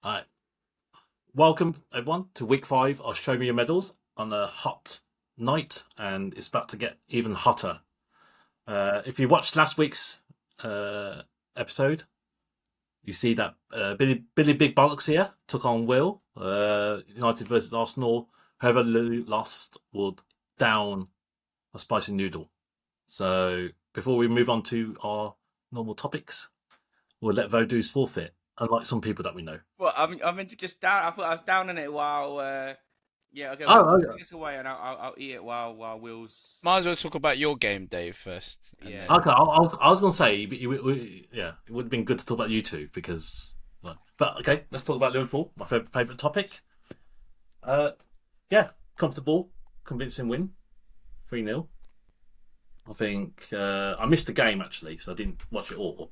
Alright, welcome everyone to week 5 of Show Me Your Medals on a hot night, and it's about to get even hotter. If you watched last week's episode, you see that Billy Big Bollocks here took on Will. United versus Arsenal. Whoever lost would down a spicy noodle. So before we move on to our normal topics, we'll let Vodou's forfeit, unlike some people that we know. Well, I'm meant to just down. I thought I was down on it while. Okay. Take this away, and I'll eat it while Will's. Might as well talk about your game, Dave, first. Yeah. Okay, I was going to say, but it would have been good to talk about you two because. But okay, let's talk about Liverpool, my favourite topic. Comfortable, convincing win, 3-0. I think I missed the game actually, so I didn't watch it all.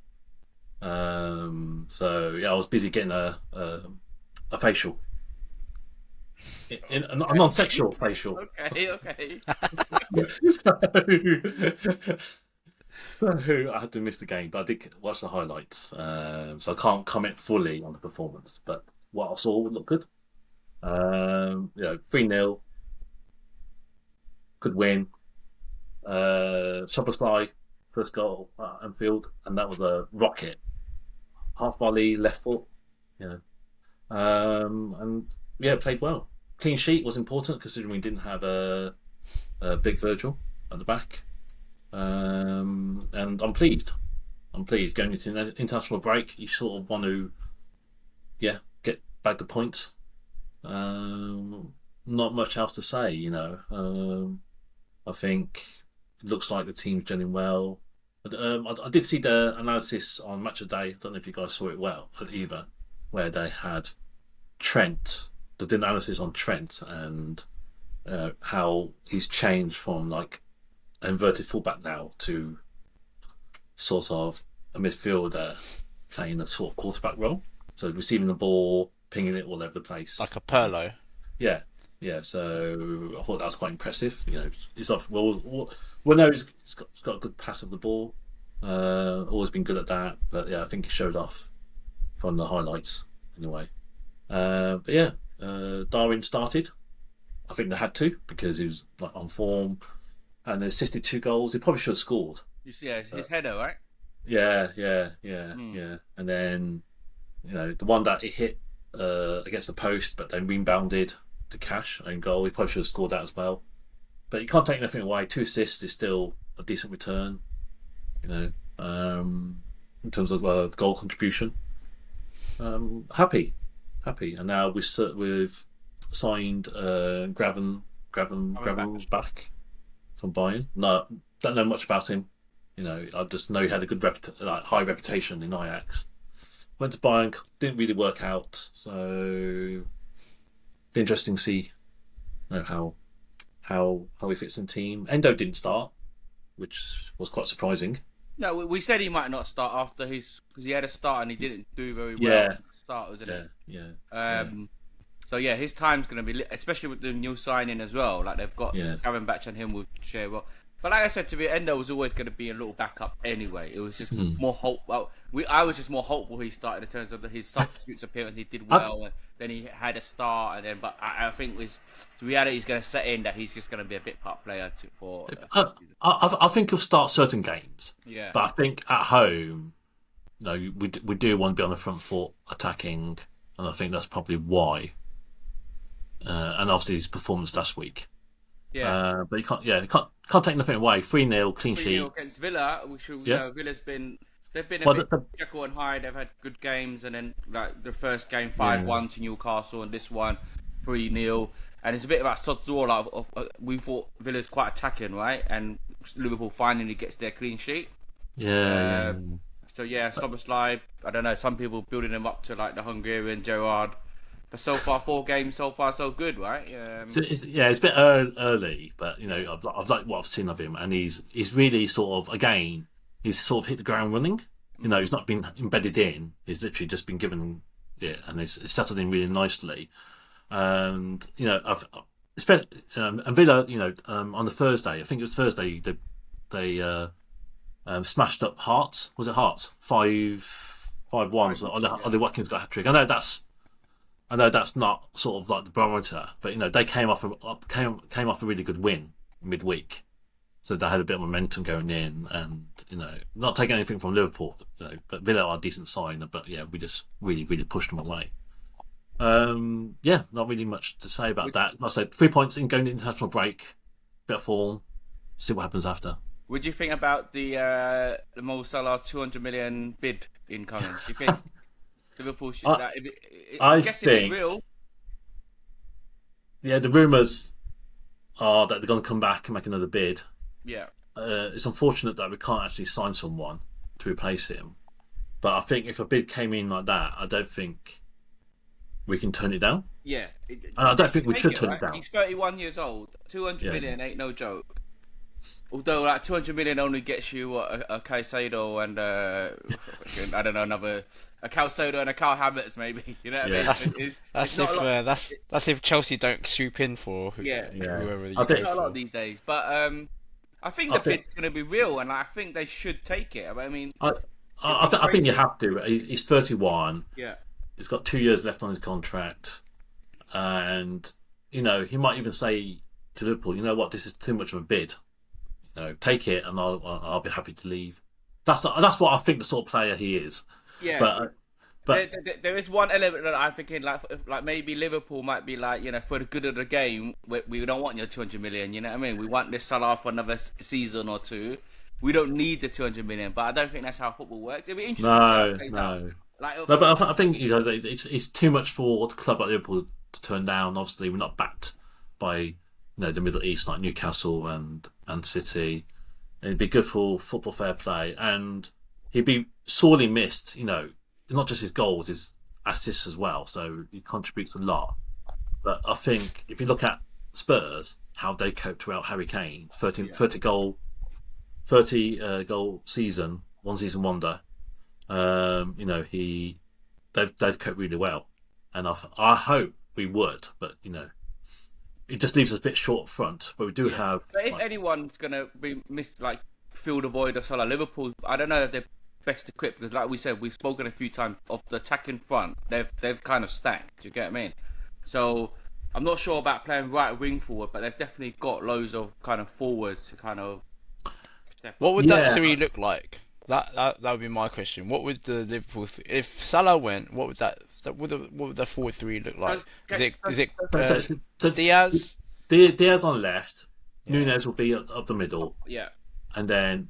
So yeah, I was busy getting a facial, a non-sexual facial. Okay. So I had to miss the game, but I did watch the highlights, so I can't comment fully on the performance. But what I saw looked good. 3-0, could win. Szoboszlai first goal at Anfield, and that was a rocket, half volley, left foot. And played well. Clean sheet was important considering we didn't have a big Virgil at the back. And I'm pleased. Going into an international break, you sort of want to, get back the points. Not much else to say, I think it looks like the team's gelling well. I did see the analysis on Match of Day. I don't know if you guys saw it well either, where they had Trent. They did analysis on Trent and how he's changed from like an inverted fullback now to sort of a midfielder playing a sort of quarterback role. So receiving the ball, pinging it all over the place, like a Perlo. Yeah. So I thought that was quite impressive. He's off. Well, no, he's got a good pass of the ball. Always been good at that. But yeah, I think he showed off from the highlights anyway. Darwin started. I think they had to because he was like on form and they assisted 2 goals. He probably should have scored. You see his header, right? Yeah. And then the one that he hit against the post, but then rebounded to Cash and goal. He probably should have scored that as well. But you can't take nothing away. 2 assists is still a decent return, in terms of goal contribution. Happy. And now we've signed Graven's back from Bayern. No, don't know much about him. I just know he had a good high reputation in Ajax. Went to Bayern, didn't really work out. So be interesting to see how he fits in the team. Endo didn't start, which was quite surprising. No, we said he might not start after because he had a start and he didn't do very well. Yeah. At the start, wasn't it? Yeah. So yeah, his time's going to be, especially with the new signing as well. Like they've got Gavin Batch and him will share well. But like I said to me, Endo was always going to be a little backup anyway. It was just more hope. Well, I was just more hopeful he started in terms of his substitutes appearance. He did well, and then he had a start, and then. But I think the reality is going to set in that he's just going to be a bit part player for. I think he'll start certain games. Yeah. But I think at home, we do want to be on the front foot attacking, and I think that's probably why. And obviously his performance last week. Yeah. But you can't take nothing away. 3-0, clean sheet. 3-0 against Villa, which Villa's been. They've been Well, a bit Jekyll and Hyde. They've had good games, and then like the first game 5-1 to Newcastle, and this one 3-0. And it's a bit about sod's law. We thought Villa's quite attacking, right? And Liverpool finally gets their clean sheet. Yeah. Szoboszlai. I don't know. Some people building him up to like the Hungarian Gerrard. But so far, 4 games, so far so good, right? It's a bit early, but I've liked what I've seen of him, and he's really sort of he's sort of hit the ground running. He's not been embedded in. He's literally just been given it, and it's settled in really nicely. And and Villa, on the Thursday, I think it was Thursday, they smashed up Hearts. Was it Hearts? 5-1. So Ollie Watkins got a hat trick. I know that's I know that's not sort of like the barometer, but they came off came off a really good win midweek, so they had a bit of momentum going in, and not taking anything from Liverpool, but Villa are a decent sign, but yeah, we just really pushed them away. Not really much to say about that. Like I said, 3 points in going to international break, bit of form, see what happens after. What do you think about the Mo Salah 200 million bid incoming? Do you think Liverpool should? I guess it was real. Yeah, the rumours are that they're going to come back and make another bid. Yeah. It's unfortunate that we can't actually sign someone to replace him. But I think if a bid came in like that, I don't think we can turn it down. Yeah. And I don't think we should turn it down. He's 31 years old. 200 million ain't no joke. Although, 200 million only gets you a Caicedo and I don't know, a Calcedo and a Carl Havertz maybe. You know what I mean? That's if Chelsea don't swoop in for whoever. It's not a lot these days, but I think the bid's going to be real, and I think they should take it. I mean, I think you have to. He's 31. Yeah, he's got 2 years left on his contract, and he might even say to Liverpool, "You know what? This is too much of a bid. Take it, and I'll be happy to leave." That's what I think the sort of player he is. Yeah, but there is one element that I'm thinking, like maybe Liverpool might be like, for the good of the game, we don't want your 200 million. You know what I mean? We want this Salah for another season or two. We don't need the 200 million, but I don't think that's how football works. It'd be interesting. No. But I think it's too much for a club like Liverpool to turn down. Obviously, we're not backed by the Middle East like Newcastle and City. It'd be good for football fair play, and he'd be sorely missed. Not just his goals, his assists as well. So he contributes a lot. But I think if you look at Spurs, how they coped without Harry Kane, 30 goal season, one season wonder. They've coped really well, and I hope we would, but it just leaves us a bit short front. But we do have. But if anyone's gonna be fill the void of Salah, Liverpool, I don't know if they're best equipped, because like we said, we've spoken a few times of the attacking front. They've kind of stacked. Do you get what I mean? So I'm not sure about playing right wing forward, but they've definitely got loads of kind of forwards to kind of. What would that three look like? That would be my question. What would the Liverpool if Salah went? What would what would the 4-3 look like? Is it Diaz? Diaz on the left. Yeah. Nunez will be up the middle. Yeah. And then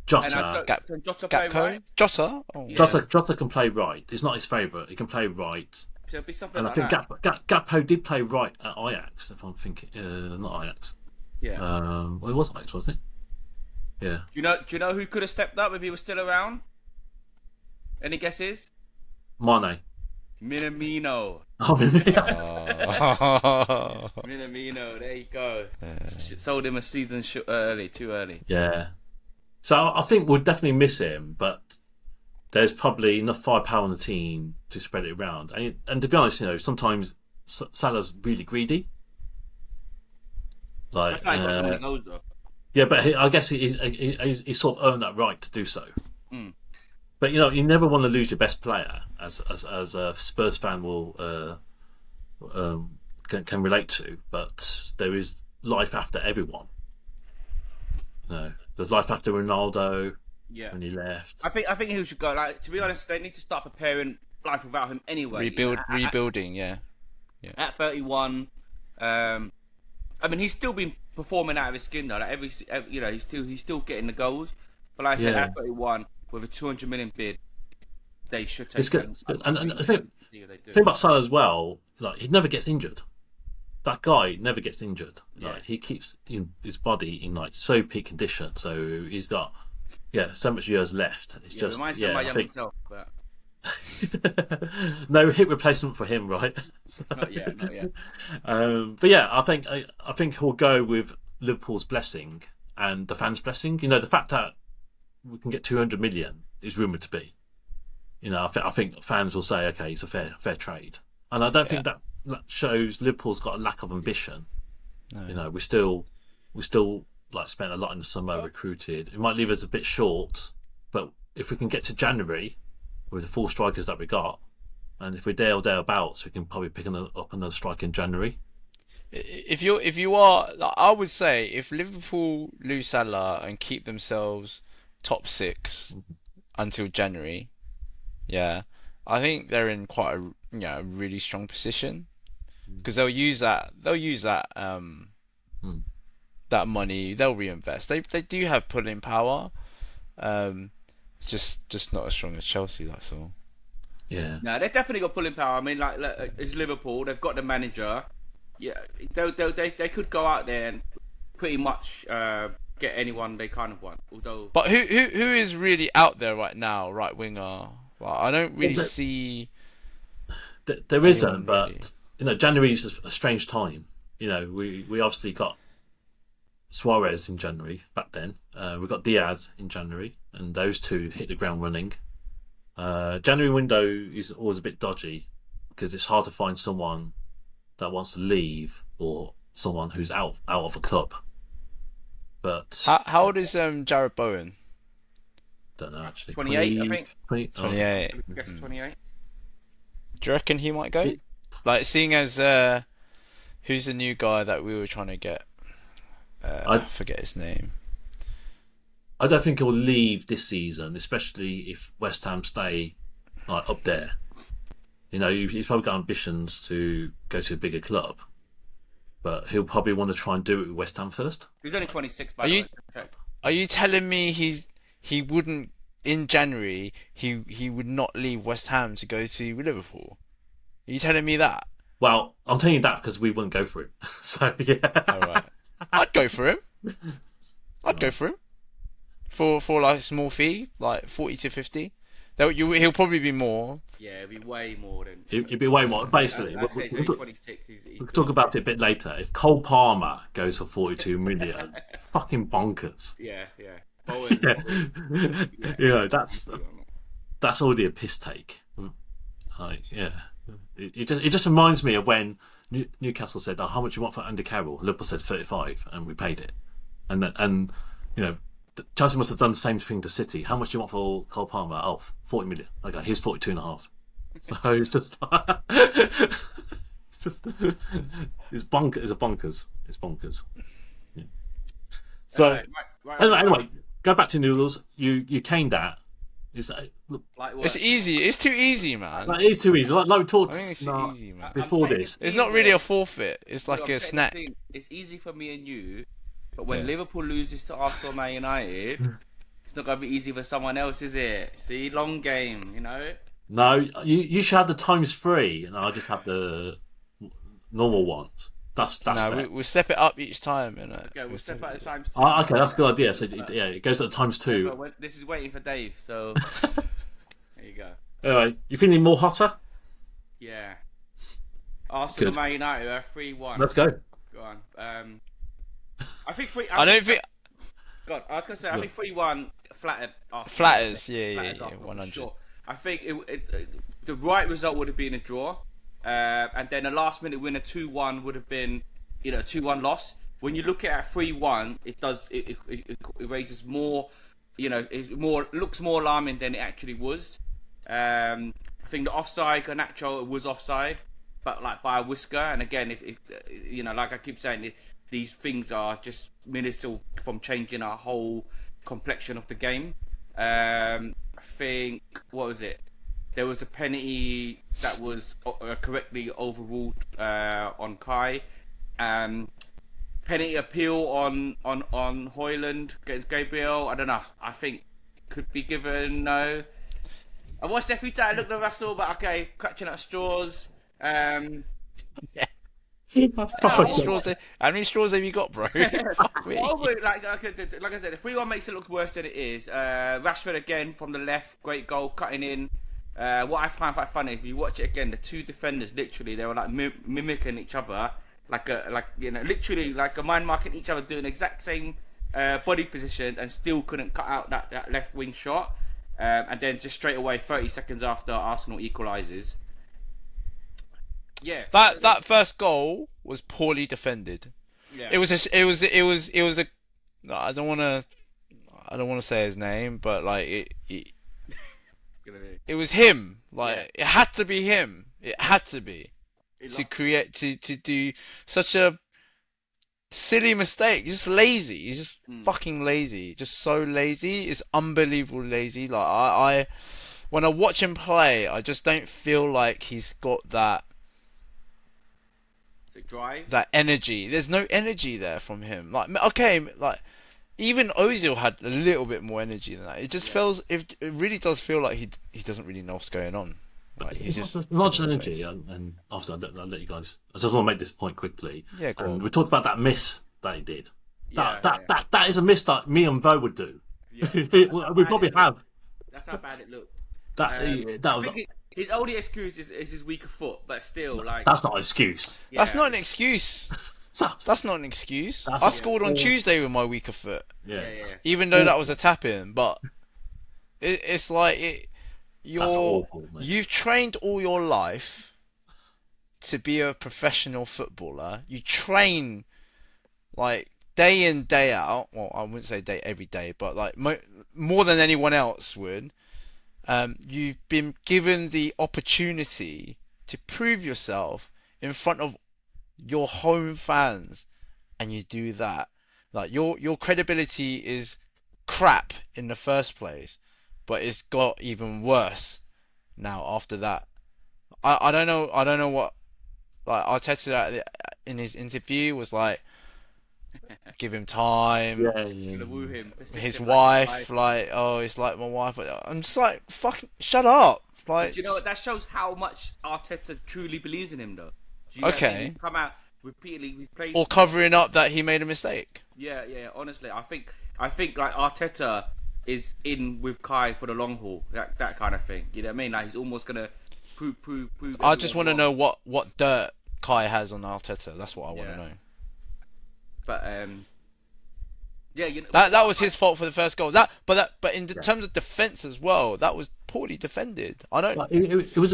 Jota. Jota play right? Jota? Oh. Yeah. Jota can play right. It's not his favourite. He can play right. So it'll be something and like I think Gakpo did play right at Ajax, if I'm thinking. Not Ajax. Yeah. Well, it was Ajax, wasn't it? Yeah. Do you know who could have stepped up if he was still around? Any guesses? Mane. Minamino. Oh, Minamino. Minamino, there you go. Sold him a season too early. Yeah. So I think we'll definitely miss him, but there's probably enough firepower on the team to spread it around. And to be honest, sometimes Salah's really greedy. Like, got so many goals though. Yeah, but I guess he sort of earned that right to do so. Mm. But you never want to lose your best player, as a Spurs fan will can relate to. But there is life after everyone. There's life after Ronaldo. Yeah. When he left. I think he should go. Like, to be honest, they need to start preparing life without him anyway. Rebuilding. Yeah. At 31, I mean, he's still been performing out of his skin though. Like he's still getting the goals. But like I said, at 31, with a 200 million bid, they should take. It's good. And the thing about Salah as well, like he never gets injured. That guy never gets injured. Like he keeps his body in like so peak condition. So he's got so much years left. It's just reminds me of my young myself, but. No hip replacement for him, right? Not yet. But yeah, I think he'll go with Liverpool's blessing and the fans' blessing. The fact that we can get 200 million is rumoured to be. I think fans will say, okay, it's a fair trade, and I don't think that shows Liverpool's got a lack of ambition. No. We still like spent a lot in the summer, recruited. It might leave us a bit short, but if we can get to January with the 4 strikers that we got, and if we're there or thereabouts, we can probably pick up another strike in January. If you are, I would say if Liverpool lose Salah and keep themselves top 6 until January, yeah, I think they're in quite a really strong position because they'll use that that money, they'll reinvest. They do have pulling power, just not as strong as Chelsea. That's all. Yeah. No, they've definitely got pulling power. I mean, like it's Liverpool. They've got the manager. Yeah, they could go out there and pretty much get anyone they kind of want. Although, but who is really out there right now, right winger? Well, I don't really see. There isn't, but January is a strange time. We obviously got Suarez in January back then. We got Diaz in January, and those two hit the ground running. January window is always a bit dodgy because it's hard to find someone that wants to leave or someone who's out of a club. But how old is Jared Bowen? Don't know actually. 28, I think. 28. I guess 28. Do you reckon he might go? Like seeing as who's the new guy that we were trying to get? I forget his name. I don't think he'll leave this season, especially if West Ham stay up there. He's probably got ambitions to go to a bigger club, but he'll probably want to try and do it with West Ham first. He's only 26, by the way. Are you telling me he wouldn't in January? He would not leave West Ham to go to Liverpool? Are you telling me that? Well, I'm telling you that because we wouldn't go for him. So yeah. All right. I'd go for him. I'd go for him for like a small fee, like 40 to 50. He'll probably be more. Yeah, it'll be way more than. It'll be way more. Basically, I'd say he's 26. We'll talk about it a bit later. If Cole Palmer goes for 42 million, fucking bonkers. Yeah. That's already a piss take. Yeah. It just reminds me of when Newcastle said, "Oh, how much you want for Andy Carroll?" Liverpool said 35, and we paid it. And Chelsea must have done the same thing to City. How much do you want for Cole Palmer? Oh, 40 million. Okay, here's 42.5. So it's just, it's bonkers. It's bonkers. Yeah. So anyway, go back to noodles. You caned that. It's easy. It's too easy, man. It is too easy. Like we talked easy, man. before this. It's not really a forfeit. It's like a snack. It's easy for me and you. But when Liverpool loses to Arsenal, Man United, it's not going to be easy for someone else, is it? See, long game, No, you should have the ×3, and I'll just have the normal ones. That's fair. We'll step it up each time. Okay, we'll step up the ×2. Oh, okay, that's a good idea. So it goes at the ×2. This is waiting for Dave, so there you go. Anyway, you feeling more hotter? Yeah. Arsenal, Man United are 3-1. Let's go. Go on. I think I don't think. God, I was gonna say I think 3-1 flattered. Flatters, yeah, 100. Sure. I think the right result would have been a draw, and then a last minute winner 2-1 would have been, a 2-1 loss. When you look at 3-1, it raises more, it looks more alarming than it actually was. I think the offside, Garnacho was offside, but like by a whisker. And again, if like I keep saying, these things are just minuscule from changing our whole complexion of the game. I think, what was it? There was a penalty that was correctly overruled on Kai. Penalty appeal on Højlund against Gabriel. I don't know. I think could be given. No. I watched every time. I looked at Russell, but okay, clutching at straws. Yeah. How many straws have you got, bro? Like I said, the 3-1 makes it look worse than it is. Rashford again from the left, great goal, cutting in. What I find quite funny, if you watch it again, the two defenders literally they were like mimicking each other, literally like a mind marking each other, doing the exact same body position, and still couldn't cut out that left wing shot. And then just straight away, 30 seconds after, Arsenal equalises. Yeah, that first goal was poorly defended. Yeah. It was a. I don't want to say his name, but like It was him. Like it had to be him. It had to be to create to do such a silly mistake. Just lazy. He's just fucking lazy. Just so lazy. It's unbelievable lazy. Like I when I watch him play, I just don't feel like he's got that drive, that energy. There's no energy there from him. Like okay, like even Ozil had a little bit more energy than that. It just feels it really does feel like he doesn't really know what's going on. Like, it's just large energy, and after I'll let you guys. I just want to make this point quickly. Yeah, go on. We talked about that miss that he did. That is a miss that me and Vo would do. Yeah, we probably have. That's how bad it looked. That was. His only excuse is his weaker foot, but still, like that's not an excuse. Yeah. That's not an excuse. That's not an excuse. I scored on Tuesday with my weaker foot. Yeah. Even though that was a tap in, but it's like you've trained all your life to be a professional footballer. You train like day in day out. Well, I wouldn't say every day, but like more than anyone else would. You've been given the opportunity to prove yourself in front of your home fans, and you do that. Like your credibility is crap in the first place, but it's got even worse now after that. I don't know what like Arteta in his interview was like. Give him time. Woo him. His wife, like, oh, it's like my wife. I'm just like, fucking, shut up. Like, do you know what? That shows how much Arteta truly believes in him, though. Okay. Come out repeatedly, or covering up that he made a mistake. Yeah. Honestly, I think like Arteta is in with Kai for the long haul. That kind of thing. You know what I mean? Like he's almost gonna prove. I just want to know what dirt Kai has on Arteta. That's what I want to know. But you know, that was his fault for the first goal. But in terms of defense as well, that was poorly defended. I don't. It was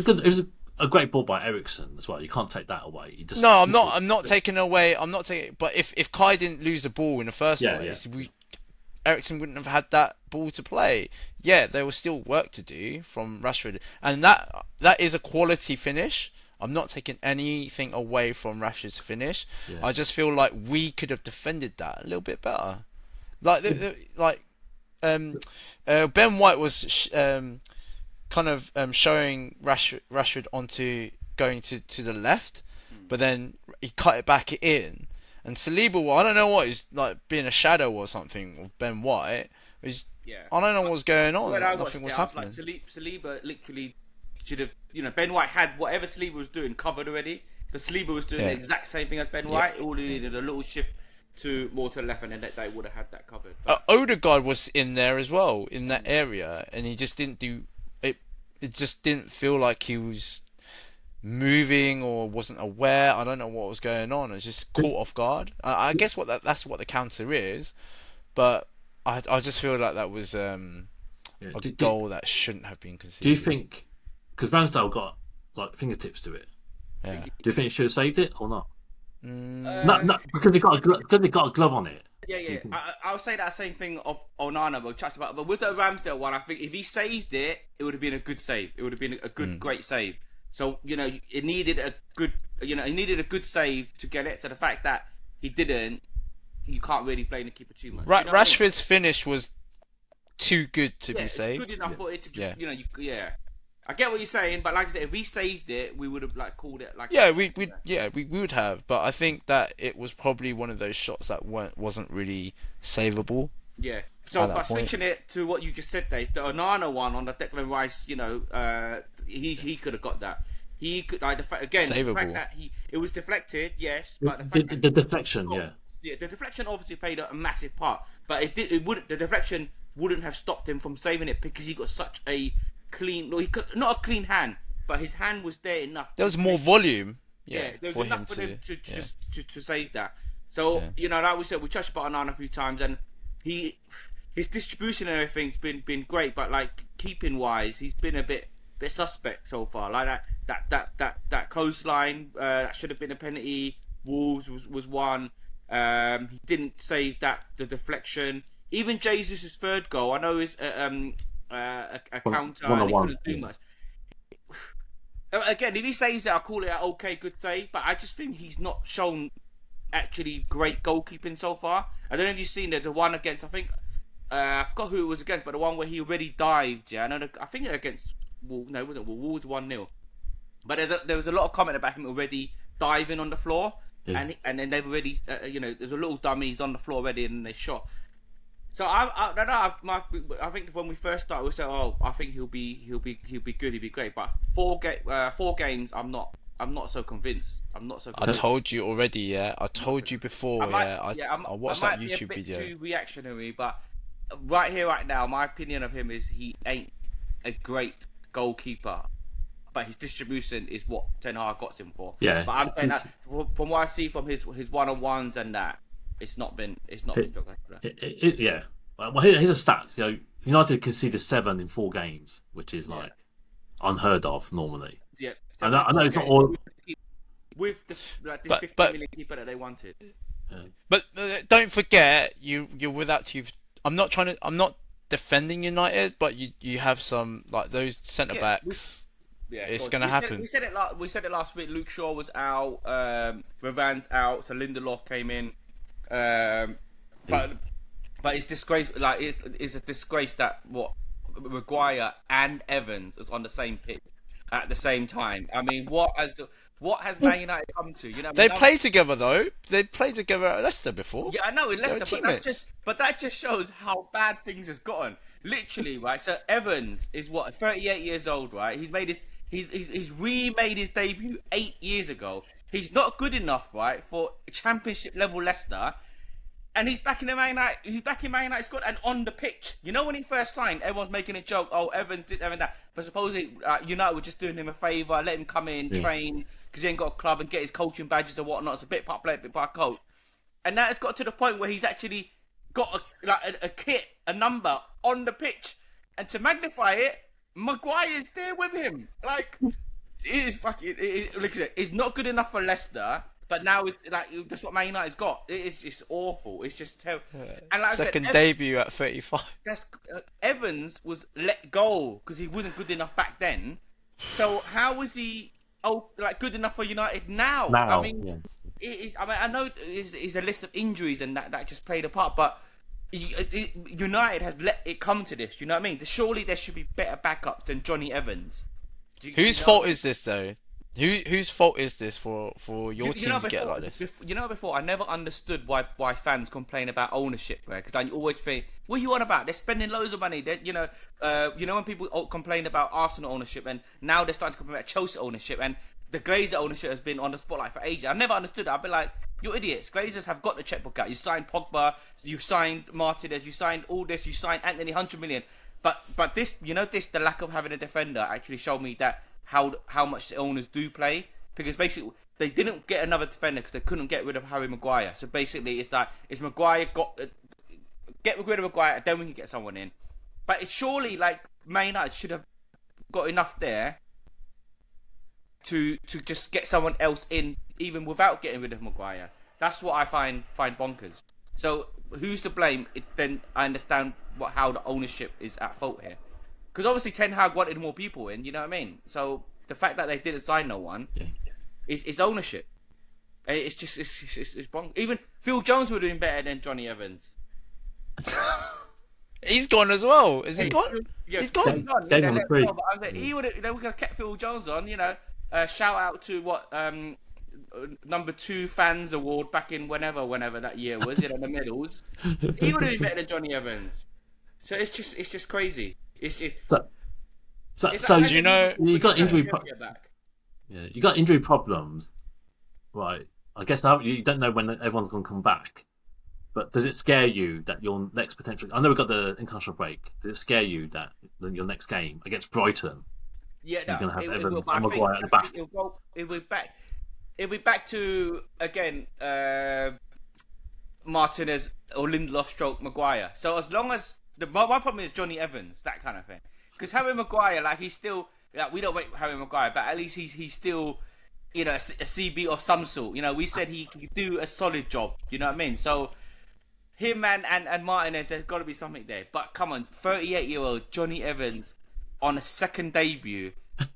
a great ball by Eriksen as well. You can't take that away. No, I'm not taking away. I'm not taking. But if Kai didn't lose the ball in the first place, Eriksen wouldn't have had that ball to play. Yeah, there was still work to do from Rashford, and that is a quality finish. I'm not taking anything away from Rashford's finish. Yeah. I just feel like we could have defended that a little bit better. Like, Ben White was kind of showing Rashford onto going to the left, but then he cut it back in. And Saliba, I don't know what he's like being a shadow or something of Ben White. I don't know what's going on. Nothing was happening. Like, Saliba literally should have, Ben White had whatever Saliba was doing covered already. But Saliba was doing the exact same thing as Ben White. All he needed a little shift more to the left, and then they would have had that covered. Odegaard was in there as well in that area, and he just didn't do it. It just didn't feel like he was moving or wasn't aware. I don't know what was going on. It was just caught off guard. I guess that's what the counter is, but I just feel like that was a goal that shouldn't have been conceded. Do you think? Because Ramsdale got like fingertips to it. Yeah. Do you think he should have saved it or not? No, because he got a glove on it. Yeah. I'll say that same thing of Onana, but with the Ramsdale one, I think if he saved it, it would have been a good save. It would have been a good, great save. So it needed a good save to get it. So the fact that he didn't, you can't really blame the keeper too much. Rashford's finish was too good to be saved. Good enough for it to just, I get what you're saying, but like I said, if we saved it, we would have called it like. Yeah, we would have, but I think that it was probably one of those shots that wasn't really savable. Yeah. So, but switching it to what you just said, Dave, the Onana one on the Declan Rice, he could have got that. He could the fact that it was deflected, yes, but the deflection, the deflection obviously played a massive part, but the deflection wouldn't have stopped him from saving it because he got such a clean, not a clean hand, but his hand was there enough. There was more volume. There was enough for him to save that. So like we said, we touched about Onana a few times, and his distribution and everything's been great, but like keeping wise, he's been a bit suspect so far. Like that coastline that should have been a penalty. Wolves was one. He didn't save the deflection. Even Jesus' third goal, I know is a counter and he couldn't do much. Again, if he saves it, I'll call it an okay, good save. But I just think he's not shown actually great goalkeeping so far. I don't know if you've seen the one against, I think, I forgot who it was against, but the one where he already dived. Yeah, I think against no, it wasn't Wolves 1-0. But there was a lot of comment about him already diving on the floor, and then they've already there's a little dummy, he's on the floor already, and they shot. So I don't know. I think when we first started, we said, "Oh, I think he'll be good, he'll be great." But 4 games, I'm not so convinced. I told you already, yeah. I told you before, I watched that YouTube video. Too reactionary, but right here, right now, my opinion of him is he ain't a great goalkeeper, but his distribution is what Ten Hag got him for. Yeah. But I'm saying that from what I see from his one-on-ones and that, it's not been spectacular. Yeah. Well, here's a stat. United conceded 7 in 4 games, which is like unheard of normally. Yeah. I know it's not all with this 50 million keeper that they wanted. But don't forget, you're without you. I'm not defending United, but you have some like those centre backs. It's gonna happen. We said it last week. Luke Shaw was out. Ravan's out. So Lindelof came in. But it's disgrace. Like it's a disgrace that Maguire and Evans is on the same pitch at the same time. I mean, what has Man United come to? They play together though. They played together at Leicester before. Yeah, I know in Leicester, but that just shows how bad things has gotten. Literally, right? So Evans is 38 years old, right? He's remade his debut 8 years ago. He's not good enough, right, for Championship level Leicester. And he's back in the Man United. He's back in Man United squad and on the pitch. When he first signed, everyone's making a joke. Oh, Evans this, Evans that. But supposedly United were just doing him a favour, let him come in, train, because he ain't got a club and get his coaching badges and whatnot. It's a bit part player, bit part coach. And now it's got to the point where he's actually got a kit, a number on the pitch, and to magnify it, Maguire's there with him. Like it is fucking. It's not good enough for Leicester. But now it's that's what Man United's got. It's just awful. It's just terrible. And like second debut at 35. Evans was let go because he wasn't good enough back then. So how was he good enough for United now? I mean, I know it's a list of injuries and that just played a part, but United has let it come to this. You know what I mean? Surely there should be better backups than Jonny Evans. Whose fault is this though? Whose fault is this for your team to get like this? Before I never understood why fans complain about ownership, right? Because I always think, what are you on about? They're spending loads of money. When people complain about Arsenal ownership, and now they're starting to complain about Chelsea ownership, and the Glazer ownership has been on the spotlight for ages. I never understood that. I've been like, you're idiots. Glazers have got the checkbook out. You signed Pogba, you signed Martinez, you signed all this, you signed Anthony, 100 million. But this, the lack of having a defender actually showed me that how much the owners do play, because basically they didn't get another defender because they couldn't get rid of Harry Maguire. So basically it's Maguire get rid of Maguire, then we can get someone in. But it's surely Man United should have got enough there to just get someone else in even without getting rid of Maguire. That's what I find bonkers. So who's to blame? Then I understand how the ownership is at fault here. Because obviously Ten Hag wanted more people in, you know what I mean? So the fact that they didn't sign no one is ownership. And it's just it's bonkers. Even Phil Jones would have been better than Jonny Evans. He's gone as well. Is he gone? Yeah, he's gone. They would have kept Phil Jones on, shout out to number 2 fans award back in whenever that year was, the medals. He would have been better than Jonny Evans. So it's just crazy. It's just so do you know you got injury you got injury problems, right? I guess now you don't know when everyone's going to come back, but does it scare you that your next potential? I know we've got the international break. Does it scare you that your next game against Brighton, you're going to have Evans and Maguire at the back? It'll be back to again Martinez or Lindelof stroke Maguire. So as long as my problem is Jonny Evans, that kind of thing. Because Harry Maguire, he's still we don't rate Harry Maguire, but at least he's still a CB of some sort. We said he could do a solid job. You know what I mean? So him and Martinez, there's got to be something there. But come on, 38-year-old Jonny Evans, on a second debut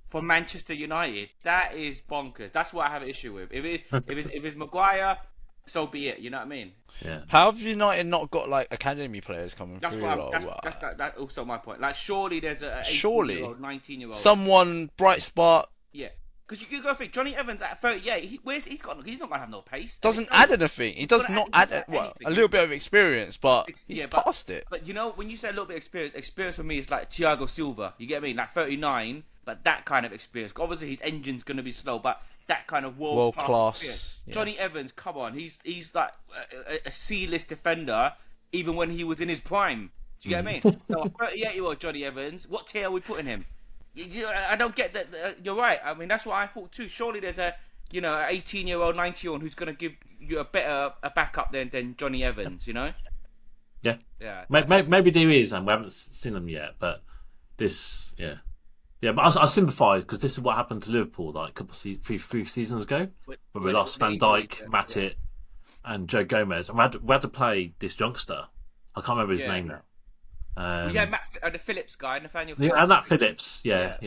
for Manchester United. That is bonkers. That's what I have an issue with. If it's Maguire, so be it. You know what I mean? Yeah. How have United not got like academy players coming That's through? That's also my point. Like, surely there's a 18-year-old, 19-year-old, someone bright spot. Yeah, because you go think Jonny Evans at 38. He's not gonna have no pace. Doesn't add anything. He does not add a little bit of experience, but he's past it. But you know, when you say a little bit of experience for me is like Thiago Silva. You get me? Like 39, but that kind of experience. Obviously, his engine's gonna be slow, but that kind of world class. Yeah. Jonny Evans, come on, he's like a C-list defender, even when he was in his prime. Do you get what I mean? So a 38-year-old Jonny Evans, what tier are we putting him? I don't get that. You're right. I mean, that's what I thought too. Surely there's a 18-year-old, 19-year-old who's gonna give you a backup than Jonny Evans. You know? Yeah. Yeah. Maybe there is, and we haven't seen them yet. But this, yeah. But I sympathise because this is what happened to Liverpool like a couple of three seasons ago when we lost Van Dijk, Matip, and Joe Gomez, and we had to play this youngster. I can't remember his name now. The Phillips guy, Nathaniel Phillips. Yeah, and that Phillips. Yeah.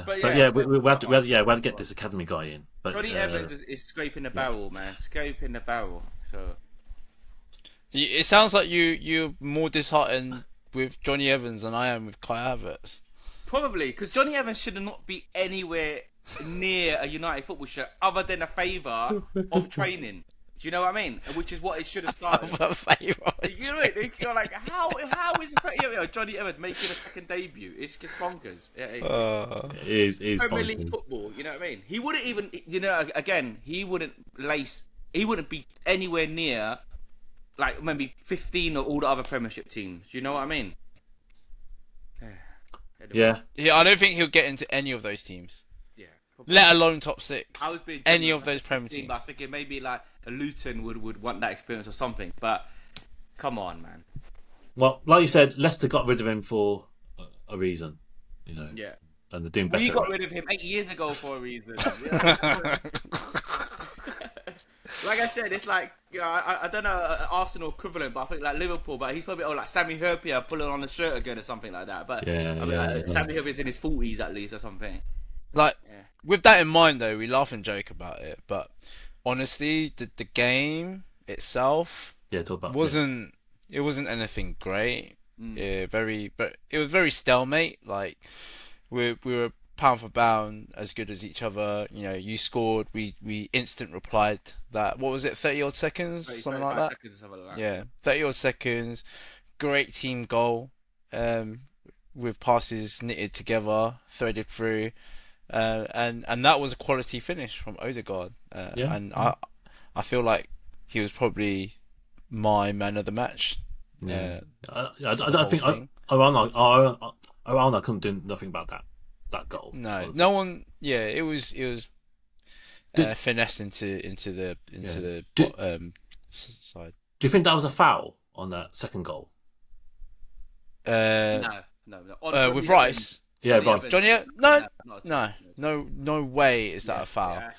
But we had to get this academy guy in. But Jonny Evans is scraping the barrel, man. Scraping the barrel. So it sounds like you're more disheartened with Jonny Evans than I am with Kai Havertz. Probably, because Jonny Evans should not be anywhere near a United football shirt other than a favour of training. Do you know what I mean? Which is what it should have started. You know what? You're like, how is Jonny Evans making a second debut? It's just bonkers. It is Premier League football. You know what I mean? He wouldn't even. Again, he wouldn't be anywhere near like maybe 15 or all the other Premiership teams. Do you know what I mean? Yeah. I don't think he'll get into any of those teams. Yeah. Let alone top six. I was being any of those Premier teams. But I was thinking maybe like a Luton would want that experience or something. But come on, man. Well, like you said, Leicester got rid of him for a reason. You know. Yeah. And they're doing better. We got rid of him 8 years ago for a reason. Like I said, it's like, I don't know Arsenal equivalent, but I think like Liverpool, but he's probably like Sammy Herpier pulling on the shirt again or something like that. But Sammy Herpier's in his 40s at least or something. With that in mind though, we laugh and joke about it, but honestly, the game itself wasn't anything great. But it was very stalemate. Like we were pound for pound as good as each other. You know, you scored, we instant replied that. What was it, 30 odd seconds, something like that? Yeah, 30 odd seconds. Great team goal, with passes knitted together, threaded through, and that was a quality finish from Odegaard. And I feel like he was probably my man of the match. Yeah, I think Arana couldn't do nothing about that goal. No one. Yeah, it was finessed into the side. Do you think that was a foul on that second goal? No. With Rice. Yeah, Rice. Jonny. No way is that a foul. Yeah,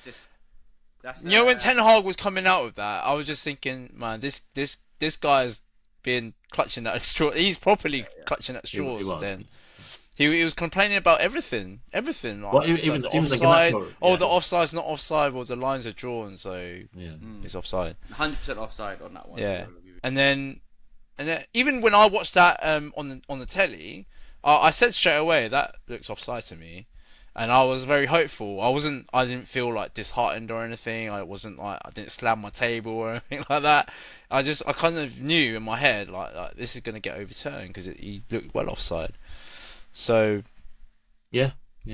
that's you know, when Ten Hag was coming out with that, I was just thinking, man, this guy's been clutching at straw. He's properly clutching at straws. He was complaining about everything. Like, even the offside. The the offside's not offside. Well, the lines are drawn, so it's offside. 100% offside on that one. Yeah, and then even when I watched that on the telly, I said straight away that looks offside to me, and I was very hopeful. I didn't feel like disheartened or anything. I didn't slam my table or anything like that. I kind of knew in my head like this is going to get overturned because he looked well offside. So, yeah. Do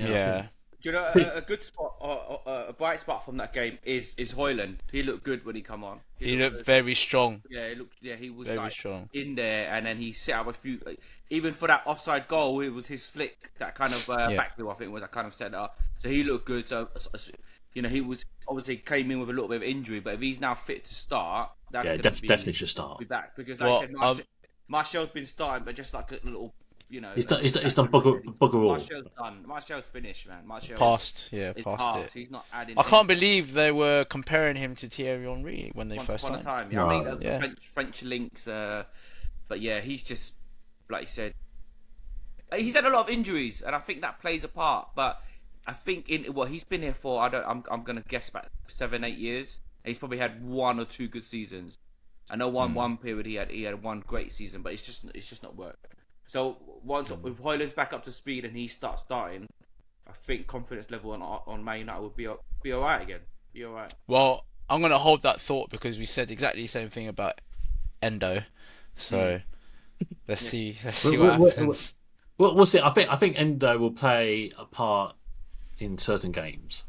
you know a good spot, or a bright spot from that game is Højlund. He looked good when he come on. He looked very strong. Yeah, he was very strong in there, and then he set up a few. Even for that offside goal, it was his flick that kind of back wheel, I think, was that kind of set up. So he looked good. So he was obviously came in with a little bit of injury, but if he's now fit to start, that's definitely should start. Be back because like I said, Martial's been starting, but just like a little. He's done bugger all. Martial's finished, man. Past it. He's not adding. I can't believe they were comparing him to Thierry Henry when they first signed. Time, yeah. I mean, French links, but yeah, he's just like you said. he's had a lot of injuries, and I think that plays a part. But I think he's been here for I'm gonna guess about 7-8 years. And he's probably had 1 or 2 good seasons. I know one period he had one great season, but it's just not worked. So once with Højlund's back up to speed and he starts starting, I think confidence level on Man United would be all right again. Be all right. Well, I'm gonna hold that thought because we said exactly the same thing about Endo. So let's see what happens. We'll see. I think Endo will play a part in certain games.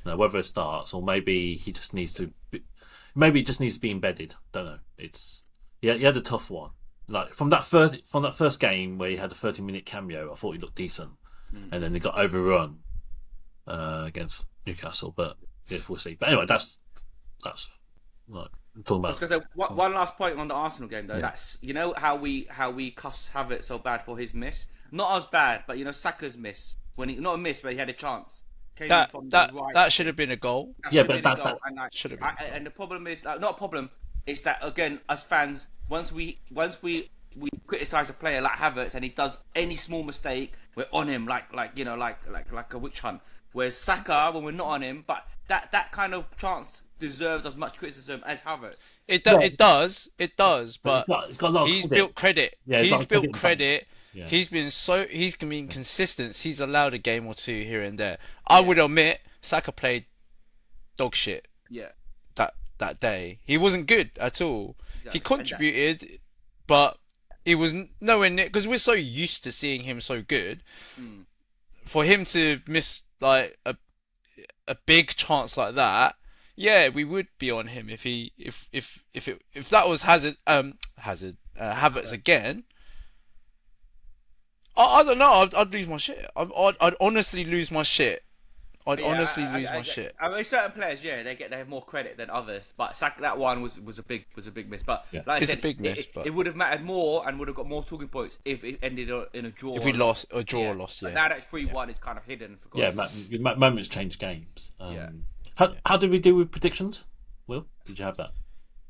Now, whether it starts or maybe he just needs to be embedded. Don't know. He had a tough one. Like from that first game where he had a 30-minute cameo, I thought he looked decent, and then he got overrun against Newcastle. But yeah, we'll see. But anyway, that's like I'm talking about. I was going to say one last point on the Arsenal game though. Yeah. That's how we cuss Havertz so bad for his miss. Not as bad, but Saka's miss when he not a miss, but he had a chance. That should have been a goal. That should have been. And the problem is not a problem. It's that again, as fans, once we criticize a player like Havertz and he does any small mistake, we're on him like a witch hunt. Whereas Saka, when we're not on him, but that kind of chance deserves as much criticism as Havertz. It does, but it's got a lot he's built credit. Yeah, he's built credit. Yeah. He's been consistent. He's allowed a game or two here and there. I would admit Saka played dog shit. Yeah. That day. He wasn't good at all. Exactly. He contributed, but it was nowhere near because we're so used to seeing him so good. For him to miss like a big chance like that, yeah, we would be on him if that was Havertz again. I don't know. I'd lose my shit. I'd honestly lose my shit. I'd honestly lose my shit. I mean, certain players, they have more credit than others. But that one was a big miss. But like I said, a big miss. It would have mattered more and would have got more talking points if it ended in a draw. If we lost or lost, But now that 3-1 is kind of hidden and forgotten. Yeah, moments change games. How did we do with predictions? Will, did you have that?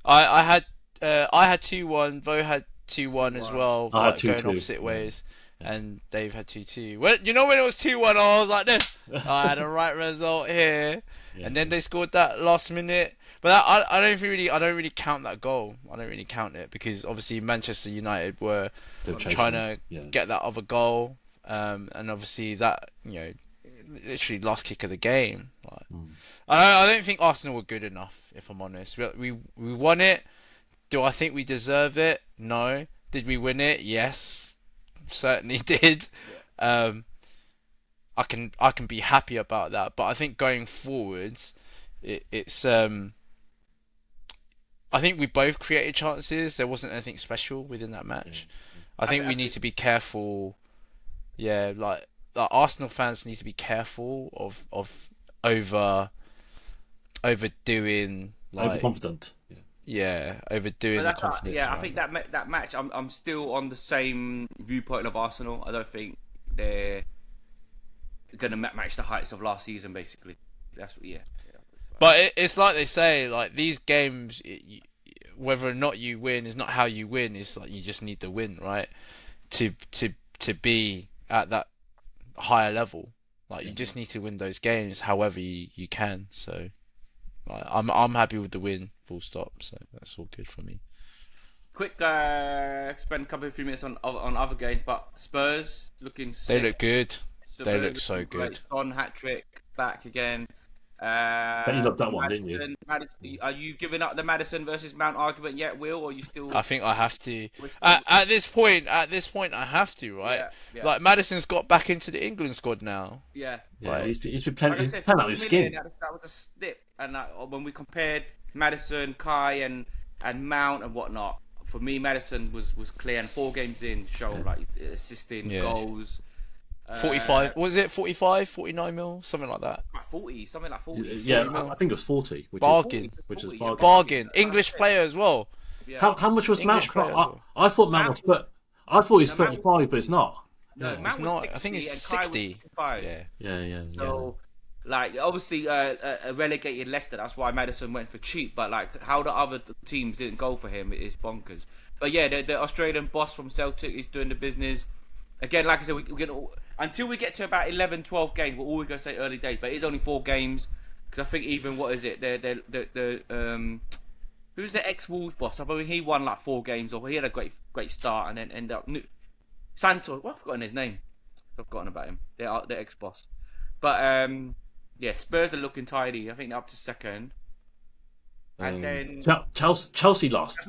I had 2-1. Vo had 2-1 as well. I had 2-2. Going opposite ways. And Dave had 2-2. Well, when it was 2-1, I was like this. I had a right result here, and then they scored that last minute. But I don't really count that goal. I don't really count it because obviously Manchester United were trying to get that other goal, and obviously that literally last kick of the game. I don't think Arsenal were good enough. If I'm honest, we won it. Do I think we deserve it? No. Did we win it? Yes. Certainly did. I can be happy about that, but I think going forwards, it's I think we both created chances. There wasn't anything special within that match. I think we need to be careful. Yeah, like Arsenal fans need to be careful of overdoing, overconfident. Yeah, overdoing the confidence. I think that match, I'm still on the same viewpoint of Arsenal. I don't think they're going to match the heights of last season, basically. But it's like they say, like these games, whether or not you win is not how you win. It's like you just need to win, right? To be at that higher level, like you just need to win those games, however you can. So. I'm happy with the win, full stop. So that's all good for me. Quick, spend a couple of few minutes on other games, but Spurs looking sick. They look good. They look so good. On hat-trick, back again. You loved that one, didn't you? Are you giving up the Maddison versus Mount argument yet, Will, or are you still? I think I have to. At this point, I have to, right? Yeah. Like Maddison's got back into the England squad now. Yeah. Like, he's been playing out his skin. That was a slip, and when we compared Maddison, Kai, and Mount and whatnot, for me, Maddison was clear, and 4 games in, showing like assisting goals. 45, was it 45, 49 mil, something like that? Something like 40. Yeah, I think it was 40. Bargain. Bargain. English player as well. Yeah. How much was Mount? I thought Mount was, I thought he's 35, but it's not. No, Mount was 60, I think it's 60. Yeah. So, like, obviously, relegated Leicester. That's why Maddison went for cheap. But like, how the other teams didn't go for him is bonkers. But yeah, the Australian boss from Celtic is doing the business. again, like I said, we get until we get to about 11, 12 games. We're always gonna say early days, but it's only 4 games because I think even what is it? The who's the ex-Wolves boss? I mean, he won like 4 games, or he had a great start, and then ended up Santos. Well, I've forgotten his name. I've forgotten about him. They're ex-boss, but yeah, Spurs are looking tidy. I think they're up to second, and then Chelsea lost.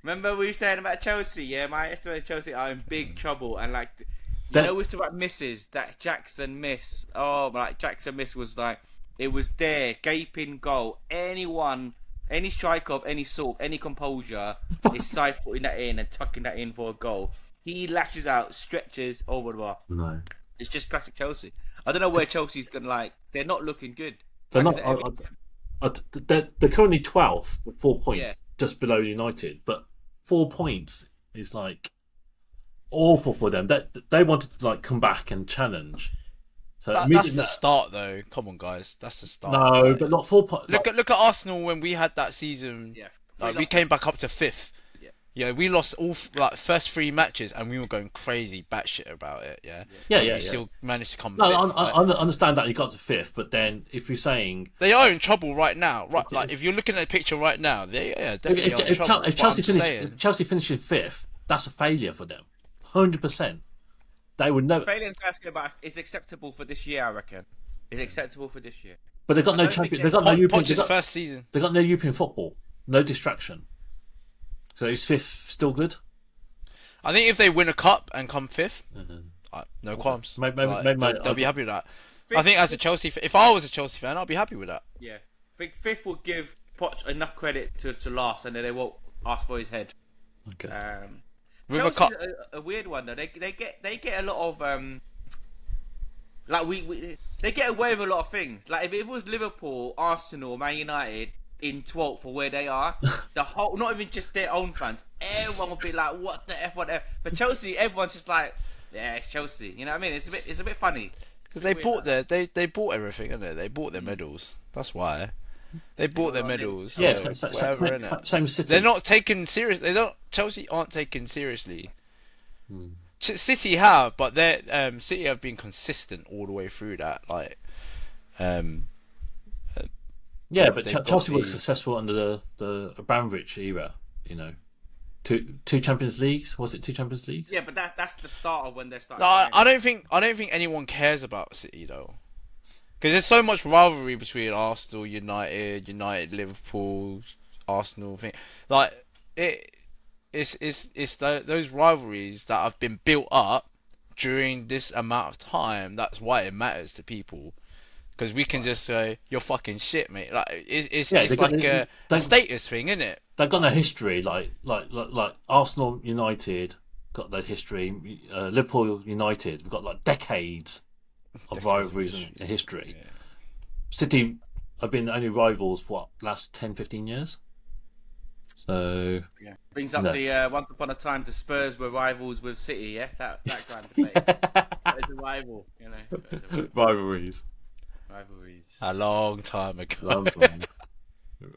Remember we were saying about Chelsea? Yeah, my estimate Chelsea are in big trouble, and like we talk about misses. That Jackson miss. Oh, like Jackson miss was like it was there, gaping goal. Anyone, any striker of any sort, any composure is side footing that in and tucking that in for a goal. He lashes out, stretches over the bar. No, it's just classic Chelsea. I don't know where Chelsea's gonna like. They're not looking good. They're not. They're currently 12th with 4 points, just below United, but 4 points is like awful for them. They wanted to like come back and challenge. So that's the start, though. Come on, guys, that's the start. No, but not 4 points. Look at Arsenal when we had that season. Yeah, we came back up to 5th. Yeah, we lost all first 3 matches, and we were going crazy batshit about it. Yeah. We still managed to come. No, 5th, I understand that you got to 5th, but then if you're saying they are in trouble right now, right? Like if you're looking at the picture right now, they definitely are in trouble. If Chelsea finishes 5th, that's a failure for them, 100%. They would know. Failing to ask about is acceptable for this year. I reckon it's acceptable for this year. But they've got no champion. They've got no European. First season. They've got no European football. No distraction. So is 5th still good? I think if they win a cup and come 5th, no qualms. Maybe they'll be happy with that. 5th, I think as a Chelsea, if I was a Chelsea fan, I'd be happy with that. Yeah, I think 5th will give Poch enough credit to last, and then they won't ask for his head. Okay. With Chelsea's a cup, a weird one though. They get a lot of they get away with a lot of things. Like if it was Liverpool, Arsenal, Man United in 12th for where they are, the whole, not even just their own fans, everyone will be like, what the F, whatever. But Chelsea, everyone's just like, yeah, it's Chelsea. You know what I mean? It's a bit funny. Because they bought everything, didn't they? They bought their medals. That's why. They bought their medals. Yeah, so same as City. They're not taken serious. Chelsea aren't taken seriously. City have, but City have been consistent all the way through that. Yeah, but Chelsea were successful under the Abramovich era. You know, two Champions Leagues. Was it 2 Champions Leagues? Yeah, but that's the start of when they're starting. No, I don't think anyone cares about City though, because there's so much rivalry between Arsenal, United, Liverpool, Arsenal. Thing like it's those rivalries that have been built up during this amount of time. That's why it matters to people. Because we can just say you're fucking shit, mate. Like it's like a status thing, isn't it? They've got no history, like Arsenal, United got their history. Liverpool, United, we've got like decades of rivalries and history. Yeah. City have been only rivals for last 10, 15 years. So brings up the once upon a time the Spurs were rivals with City. Yeah, that kind of debate. That is a rival, you know. Rivalries. A long time ago.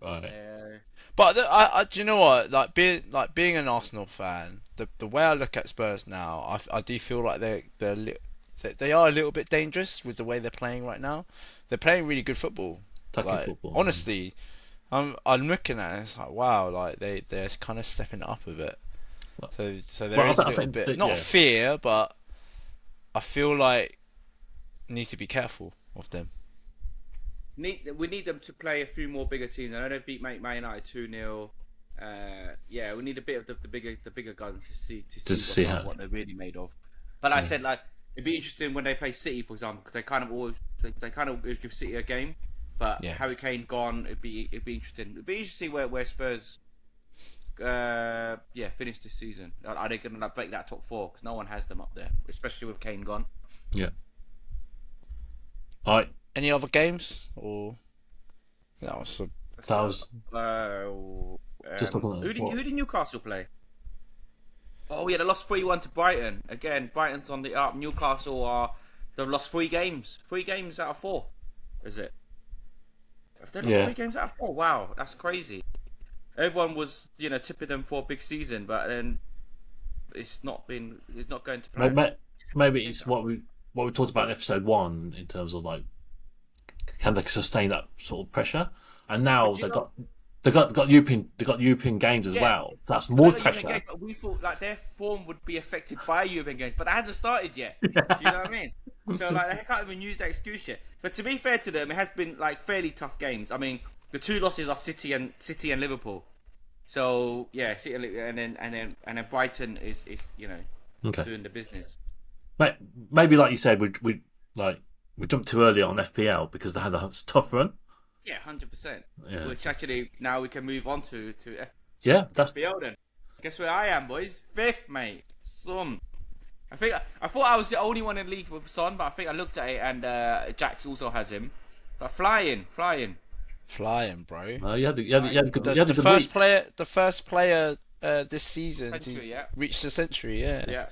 Right. But I do you know what? Like being an Arsenal fan, the way I look at Spurs now, I do feel like they are a little bit dangerous with the way they're playing right now. They're playing really good football. Football. Honestly, I'm looking at it. It's like wow, like they're kind of stepping it up a bit. So there is a little bit not fear, but I feel like need to be careful of them. We need them to play a few more bigger teams. I know they beat Man United 2-0. We need a bit of the bigger guns to see what they're really made of. But I said it'd be interesting when they play City, for example, because they kind of give City a game. But Harry Kane gone, it'd be interesting. It'd be interesting where Spurs finish this season. Are they going to break that top 4? Because no one has them up there, especially with Kane gone. Yeah. All right. Any other games or just who did Newcastle play? Oh yeah, they lost 3-1 to Brighton. Again, Brighton's on the up. Newcastle they've lost 3 games. 3 games out of 4. Is it? Have they lost 3 games out of 4? Wow, that's crazy. Everyone was tipping them for a big season, but then it's not going to plan. Maybe it's what we talked about in episode 1 in terms of like, can they sustain that sort of pressure? And now they got European games as well. That's more pressure. Games, but we thought like their form would be affected by European games, but that hasn't started yet. Do you know what I mean? So like they can't even use that excuse yet. But to be fair to them, it has been like fairly tough games. I mean, the 2 losses are City and Liverpool. So yeah, City and then Brighton is doing the business. Maybe like you said, we jumped too early on FPL because they had a tough run. Yeah, 100%. Yeah. Which actually now we can move on to FPL then. Guess where I am, boys? 5th, mate. I thought I was the only one in the league with Son, but I think I looked at it and Jax also has him. But flying, bro. No, you had a good the first player this season to reach the century. Yeah. Yeah.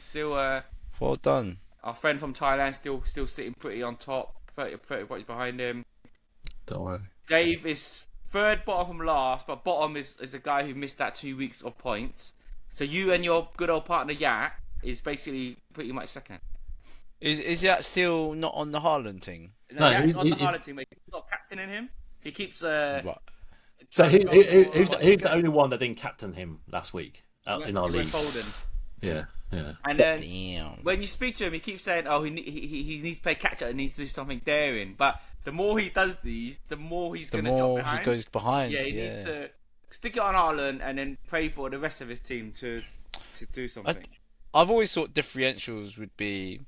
Still. Well done. Our friend from Thailand still sitting pretty on top. 30 points behind him. Don't worry. Dave is 3rd bottom from last, but bottom is the guy who missed that 2 weeks of points. So you and your good old partner Yak is basically pretty much 2nd. Is Yak still not on the Haaland thing? No, Yak's on the Haaland team. But he's not captaining him. He keeps. Right. So he's the only one that didn't captain him last week in our league. Foden. Yeah. And then when you speak to him, he keeps saying, "Oh, he needs to play catch up and needs to do something daring." But the more he does these, the more he's going to drop behind. He goes behind. Yeah, he needs to stick it on Haaland and then pray for the rest of his team to do something. I've always thought differentials would be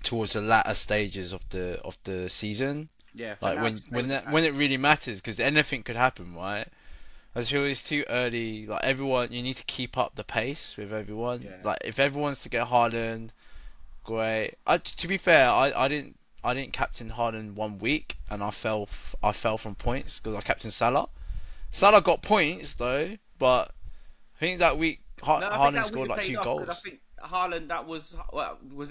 towards the latter stages of the season. Yeah, like when it really matters, because anything could happen, right? I just feel it's too early. Like everyone, you need to keep up the pace with everyone. Yeah. Like if everyone's to get Haaland, great. To be fair, I didn't captain Haaland 1 week, and I fell from points because I captained Salah. Salah got points though, but I think that week Haaland scored like 2 goals. I think Haaland, that was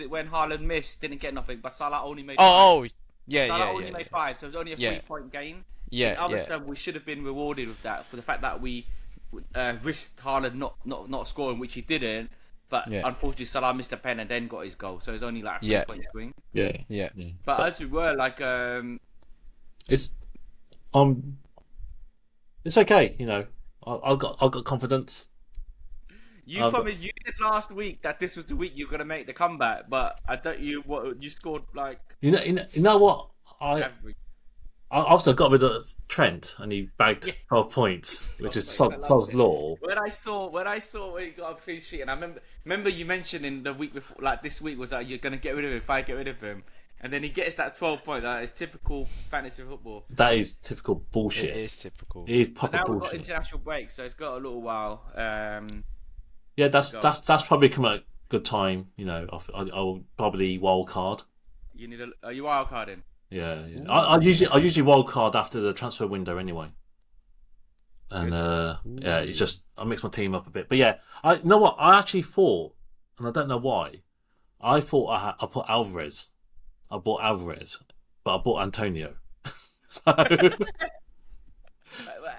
it when Haaland missed, didn't get nothing, but Salah only made. Salah only made 5, so it was only a 3-point gain. Yeah, we should have been rewarded with that, for the fact that we risked Haaland not scoring, which he didn't. But unfortunately, Salah missed a pen and then got his goal, so it's only like a 3-point swing. Yeah. But as we were like, it's okay, you know. I've got confidence. You said last week that this was the week you're gonna make the comeback, but I don't. You scored like. You know what I also got rid of Trent and he bagged 12 points, which is Sod's law. When I saw when he got a clean sheet, and I remember you mentioning the week before, like this week was that you're gonna get rid of him if I get rid of him, and then he gets that 12 point. That is typical fantasy football. That is typical bullshit. It is typical. It is proper bullshit. Now we've got international break, so it's got a little while. Yeah, that's probably come at a good time. You know, I'll probably wild card. Are you wild carding? Yeah. I usually wild card after the transfer window anyway. And it's just I mix my team up a bit. But yeah, you know what? I actually thought, and I don't know why, I thought I put Alvarez. I bought Alvarez, but I bought Antonio. So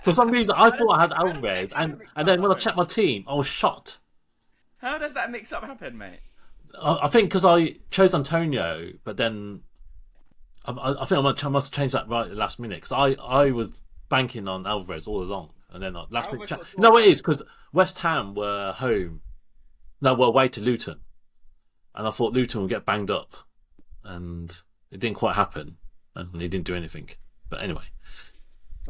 for some reason I thought I had Alvarez, and then when I checked my team, I was shocked. How does that mix-up happen, mate? I think because I chose Antonio, but then I think I must have changed that right at the last minute, because I was banking on Alvarez all along, and then last minute. No, it is because West Ham were away to Luton, and I thought Luton would get banged up, and it didn't quite happen, and he didn't do anything. But anyway.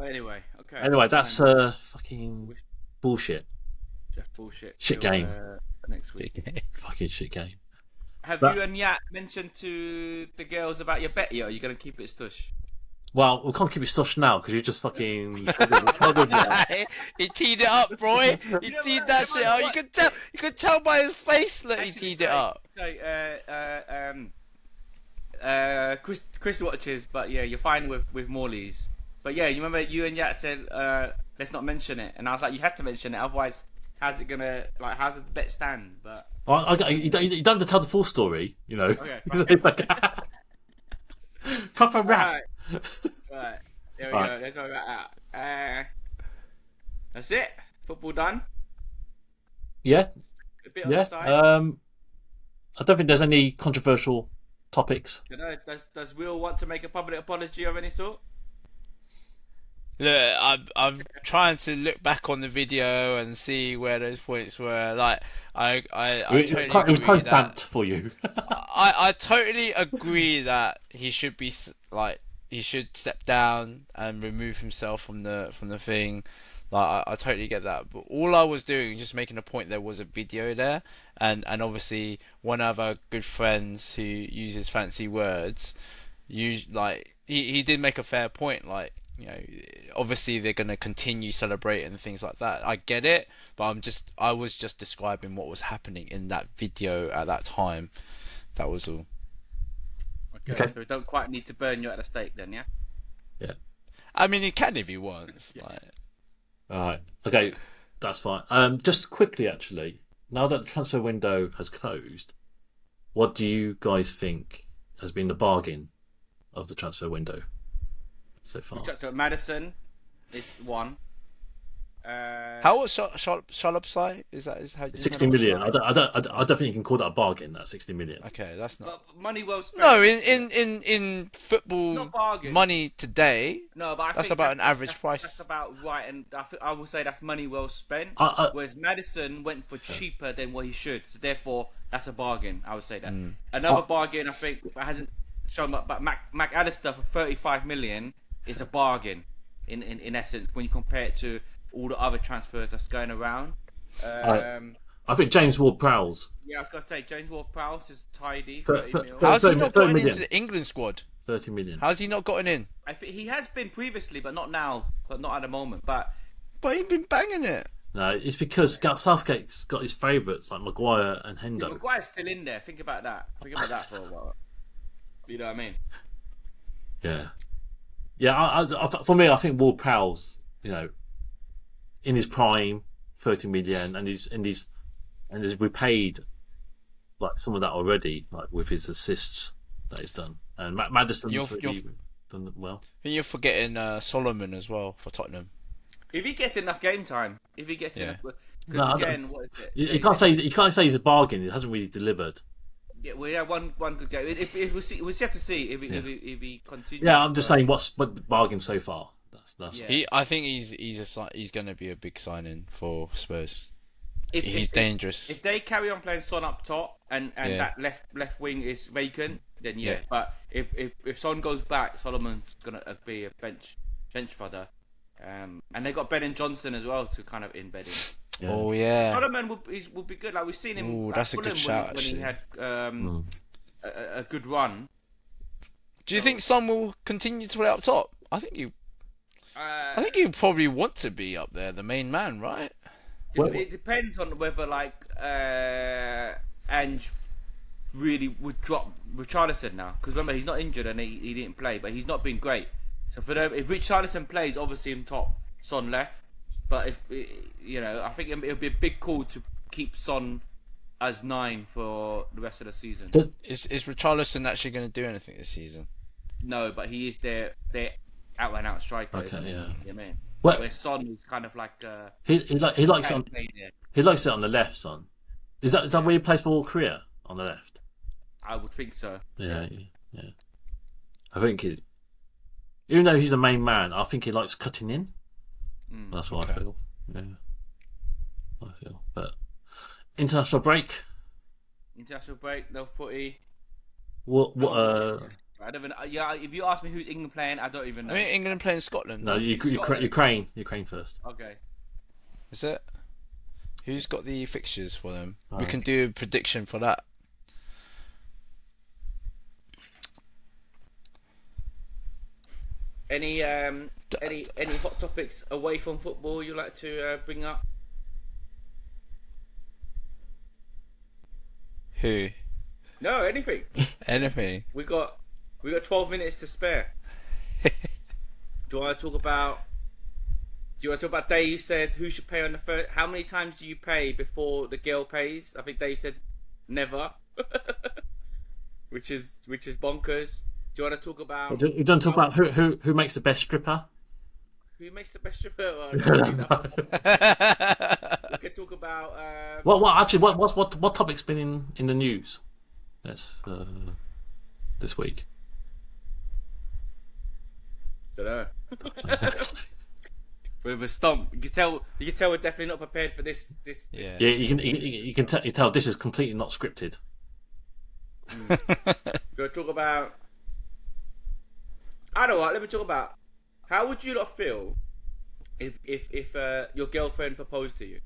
Okay. Anyway, that's fucking bullshit. Just bullshit. Shit game. Next week. Fucking shit game. Have you and Yat mentioned to the girls about your bet yet? Or are you going to keep it stush? Well, we can't keep it stush now because you just fucking. He teed it up, bro. He teed that shit up. You can tell by his face that he teed it up. Chris watches, but yeah, you're fine with Morley's. But yeah, you remember you and Yat said let's not mention it, and I was like, you have to mention it, otherwise. How's it gonna how does the bet stand? But you don't have to tell the full story, you know. Okay. Proper rap. Right. There we go. Let's talk about that. That's it. Football done. Yeah. bit on the side. I don't think there's any controversial topics. You know, does Will want to make a public apology of any sort? Look, I'm trying to look back on the video and see where those points were. Like, I totally agree it was quite that for you. I totally agree that he should be like he should step down and remove himself from the thing. Like, I totally get that, but all I was doing was just making a point. There was a video there, and obviously one of our good friends who uses fancy words, he did make a fair point. Like, you know, obviously they're gonna continue celebrating and things like that. I get it, but I was just describing what was happening in that video at that time. That was all. Okay. So we don't quite need to burn you at the stake then, yeah? Yeah. I mean, he can if he wants. Yeah. Like. Alright, okay, that's fine. Just quickly, actually, now that the transfer window has closed, what do you guys think has been the bargain of the transfer window so far? So Madison is one. How was Shalopsai? Is how? 60 million. I don't think you can call that a bargain. That 60 million. Okay, that's not money well spent. No, in football money today. No, but I that's think about an average price. That's about right, and I will say that's money well spent. Whereas Madison went for cheaper than what he should, so therefore that's a bargain. I would say that. Another bargain I think that hasn't shown, but Mac Allister for 35 million is a bargain in essence when you compare it to all the other transfers that's going around. I think James Ward-Prowse. Yeah, I was going to say James Ward-Prowse is tidy. 30 million. How's he not gotten into the England squad? 30 million. How's he not gotten in? I think he has been previously, but not now. But not at the moment. But he's been banging it. No, it's because Southgate's got his favourites like Maguire and Hendo. Yeah, Maguire's still in there. Think about that. Think about that for a while. You know what I mean? Yeah. Yeah, for me, I think Ward-Prowse, you know, in his prime, 30 million, and he's repaid like some of that already, like with his assists that he's done. And Maddison's really done well. And you're forgetting Solomon as well for Tottenham. If he gets enough game time, enough, no, again, what is it? You can't say he's a bargain. He hasn't really delivered. Yeah, we had one good game. We'll have to see if he continues. Yeah, I'm just saying what's the bargain so far. That's yeah. I think he's going to be a big signing for Spurs. He's dangerous. If they carry on playing Son up top and that left wing is vacant, then yeah. But if Son goes back, Solomon's gonna be a bench fodder. And they got Ben and Johnson as well to kind of embed him. Yeah. Oh yeah. Solomon would be good. Like we've seen him. Ooh, that's a good shout. When he had a good run. Do you think Son will continue to play up top? I think you probably want to be up there, the main man, right? It depends on whether Ange really would drop Richarlison now, because remember he's not injured and he didn't play, but he's not been great. So for them, if Richarlison plays, obviously him top, Son left. But if I think it'll be a big call to keep Son as 9 for the rest of the season. Is Richarlison actually going to do anything this season? No, but he is their out and out striker. Okay, yeah. You know what I mean? Well, where Son is kind of like he likes it on the left. Son, is that where he plays for Korea on the left? I would think so. Yeah. I think even though he's the main man, I think he likes cutting in. That's what I feel. Yeah, But international break. No footy. What? I don't even. Yeah, if you ask me who's England playing, I don't even know. I mean, England playing Scotland. No, Ukraine first. Okay. Is it? Who's got the fixtures for them? Oh. We can do a prediction for that. Any hot topics away from football you like to bring up? Who? No, anything. Anything. We got 12 minutes to spare. Do you want to talk about Dave said who should pay on the first? How many times do you pay before the girl pays? I think Dave said never, which is bonkers. Do you want to talk about? You don't talk about who makes the best stripper. Who makes the best stripper? we could talk about. What topic's been in the news? Yes, this week. Don't know. With a stomp, you can tell we're definitely not prepared for this. Yeah, you can tell this is completely not scripted. Go talk about. I don't know what. Let me talk about. How would you not feel if your girlfriend proposed to you?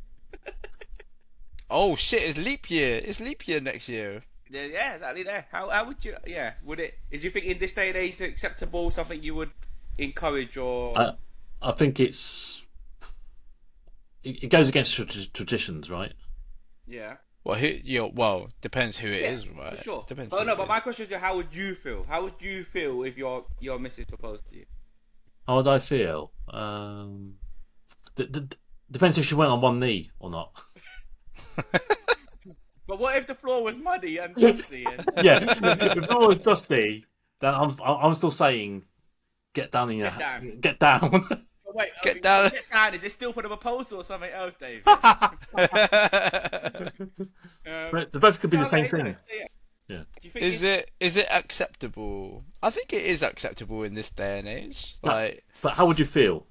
Oh shit! It's leap year. It's leap year next year. Yeah, exactly. There. How would you? Yeah, would it? Is you think in this day and age acceptable? Something you would encourage or? I think it goes against traditions, right? Yeah. Well, depends who it is, right? For sure. Depends. But my question is, how would you feel? How would you feel if your missus proposed to you? How would I feel? Depends if she went on one knee or not. But what if the floor was muddy and dusty? Yeah, if the floor was dusty, then I'm still saying, get down in your get down. Wait, get down. Get down. Is it still for the proposal or something else, Dave? They both could be the same thing. Yeah. Is it acceptable? I think it is acceptable in this day and age. But how would you feel?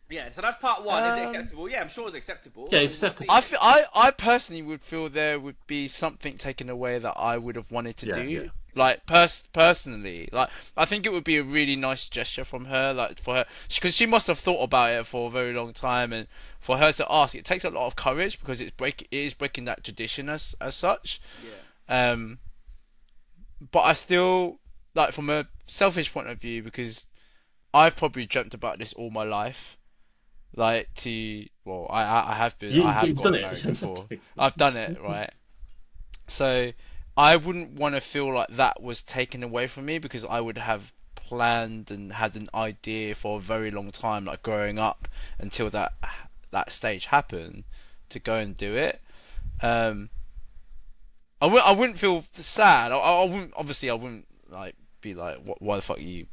Yeah, so that's part one. Is it acceptable? Yeah, I'm sure it's acceptable. Yeah, it's acceptable. I personally would feel there would be something taken away that I would have wanted to do. Yeah. Like personally, like I think it would be a really nice gesture from her, like for her, because she must have thought about it for a very long time, and for her to ask, it takes a lot of courage because it is breaking that tradition as such. Yeah. But I still, like, from a selfish point of view, because I've probably dreamt about this all my life. Like, I have been. I have gotten married before. I've done it, right? So I wouldn't want to feel like that was taken away from me, because I would have planned and had an idea for a very long time, like growing up, until that stage happened, to go and do it. I wouldn't feel sad. I wouldn't. Obviously, I wouldn't like be like, why the fuck you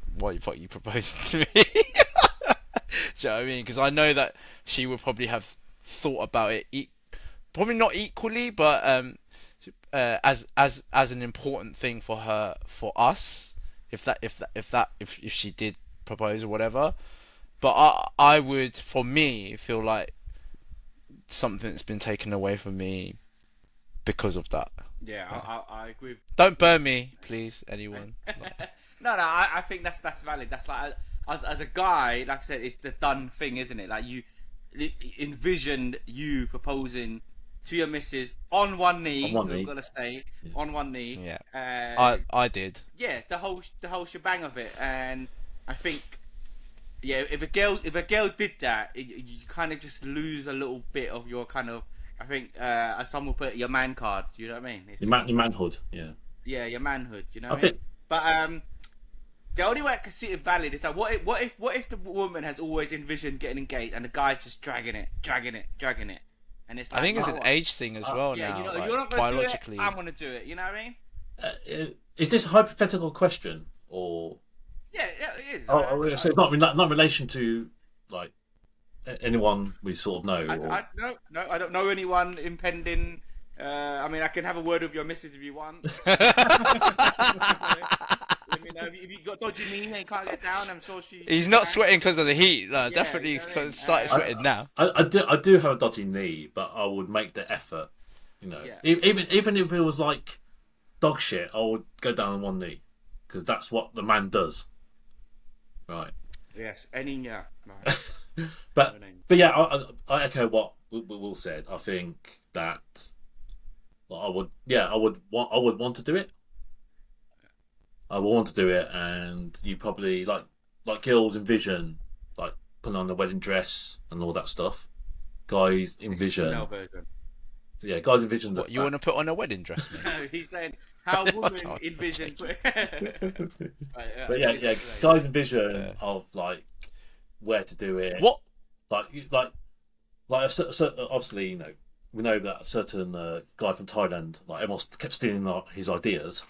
proposing to me? Do you know what I mean? Because I know that she would probably have thought about it, probably not equally, but as an important thing for her, for us, if she did propose or whatever. But I would, for me, feel like something's been taken away from me because of that. Yeah, I agree. Don't burn me, please, anyone. No, I think that's valid. That's like, as a guy, like I said, it's the done thing, isn't it? Like, you envisioned you proposing to your missus on one knee. We've got to stay on one knee. Yeah, I did. Yeah, the whole shebang of it, and I think, yeah, if a girl did that, you kind of just lose a little bit of your kind of, I think, as some will put it, your man card. You know what I mean? It's your manhood. Yeah. Yeah, your manhood. You know what I mean? But the only way I can see it valid is that what if the woman has always envisioned getting engaged and the guy's just dragging it, and it's like, I think it's an age thing as well now. You know, like, you're not gonna biologically. do it. I'm gonna do it. You know what I mean? Is this a hypothetical question or? Yeah, it is. So it's not in relation to like anyone we sort of know. I don't know anyone impending. I mean, I can have a word with your missus if you want. If you got dodgy knee and you can't get down, I'm sure she. He's not sweating because of the heat. Definitely started sweating now. I do have a dodgy knee, but I would make the effort. You know, even if it was like dog shit, I would go down on one knee because that's what the man does. Right. Yes. Right. but yeah, I echo what Will said. I think that I would want to do it. I would want to do it, and you probably like girls envision like putting on the wedding dress and all that stuff. Guys envision. Yeah, guys envision. What you want to put on a wedding dress? No, he's saying how women envision. But yeah, guys envision of like where to do it. What? Like obviously, you know, we know that a certain guy from Thailand, like everyone kept stealing his ideas.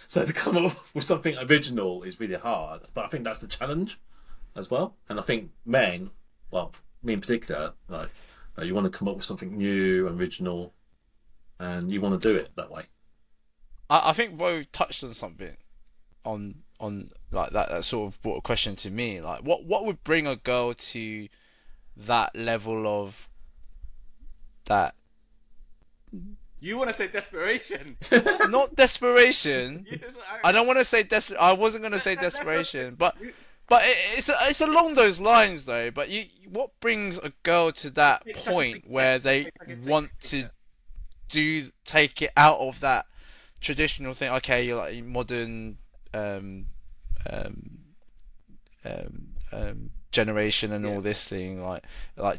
So to come up with something original is really hard. But I think that's the challenge as well. And I think men, well, me in particular, like You want to come up with something new, original, and you want to do it that way. I think Ro touched on something on like that sort of brought a question to me. Like, what would bring a girl to that level of that? You want to say desperation? Not desperation. I don't want to say I wasn't going to say desperation, but it's along those lines though. But what brings a girl to that point where they want to take it out of that traditional thing? Okay, you're like modern generation and all this thing, like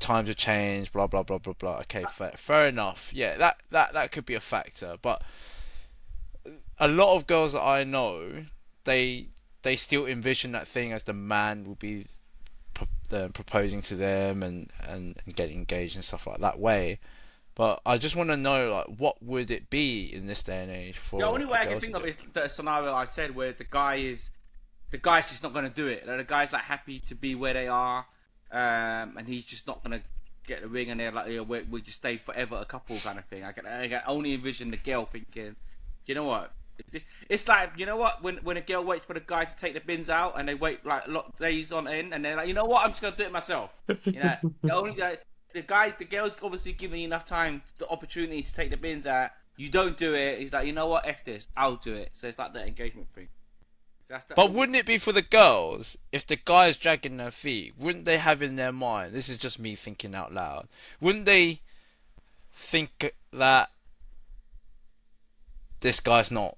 times have changed, blah blah blah blah blah. Okay, fair enough. Yeah, that could be a factor, but a lot of girls that I know, they still envision that thing as the man will be proposing to them and getting engaged and stuff like that way. But I just want to know, like, what would it be in this day and age for? The only way I can think of is the scenario I said, where the guy's just not going to do it. Like, the guy's like happy to be where they are, and he's just not going to get the ring, and they're like, we just stay forever, a couple kind of thing. I can only envision the girl thinking, you know what? It's like, you know what? When a girl waits for the guy to take the bins out, and they wait like days on end, and they're like, you know what? I'm just going to do it myself. You know, the girl's obviously giving you enough time, the opportunity to take the bins out. You don't do it. He's like, you know what? F this. I'll do it. So it's like that engagement thing. But wouldn't it be for the girls, if the guy's dragging their feet, wouldn't they have in their mind, this is just me thinking out loud, wouldn't they think that this guy's not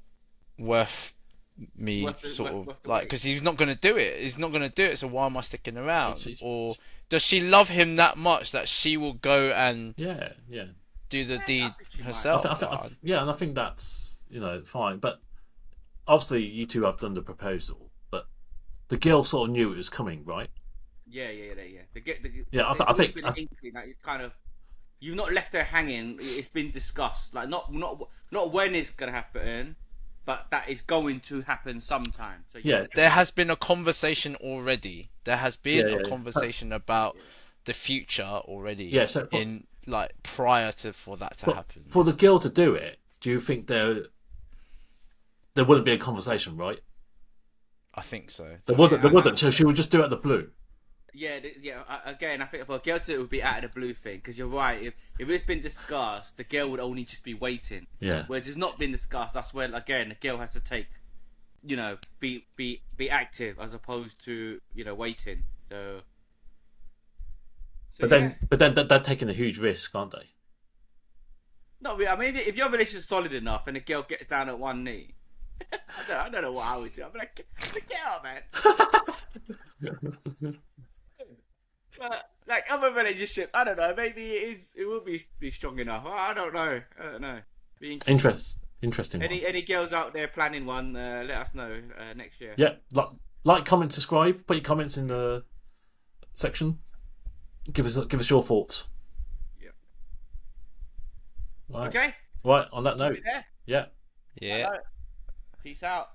worth me, because he's not going to do it, so why am I sticking around? Or does she love him that much that she will go and do the deed herself? And I think that's, fine, but obviously you two have done the proposal, but the girl sort of knew it was coming, right? Yeah. I think it's kind of, you've not left her hanging. It's been discussed, like not when it's gonna happen, but that is going to happen sometime. So there has been a conversation already. There has been a conversation about the future already. Yeah, so prior to for that to happen. For the girl to do it, do you think there wouldn't be a conversation, right? I think so. There wouldn't. So she would just do it at the blue. Yeah. Again, I think for a girl to do it would be out of the blue thing, because you're right. If it's been discussed, the girl would only just be waiting. Yeah. Whereas it's not been discussed, that's when again the girl has to take, be active as opposed to waiting. So but then they're taking a huge risk, aren't they? No, I mean, if your relationship's solid enough and the girl gets down at one knee, I don't know what I would do. I'm like, get out, man. But like other relationships, I don't know. Maybe it will be strong enough. I don't know. Be interesting. Any girls out there planning one? Let us know next year. Yeah, like, comment, subscribe. Put your comments in the section. Give us your thoughts. Yeah. Right. Okay. Right. On that note. Yeah. Yeah. Peace out.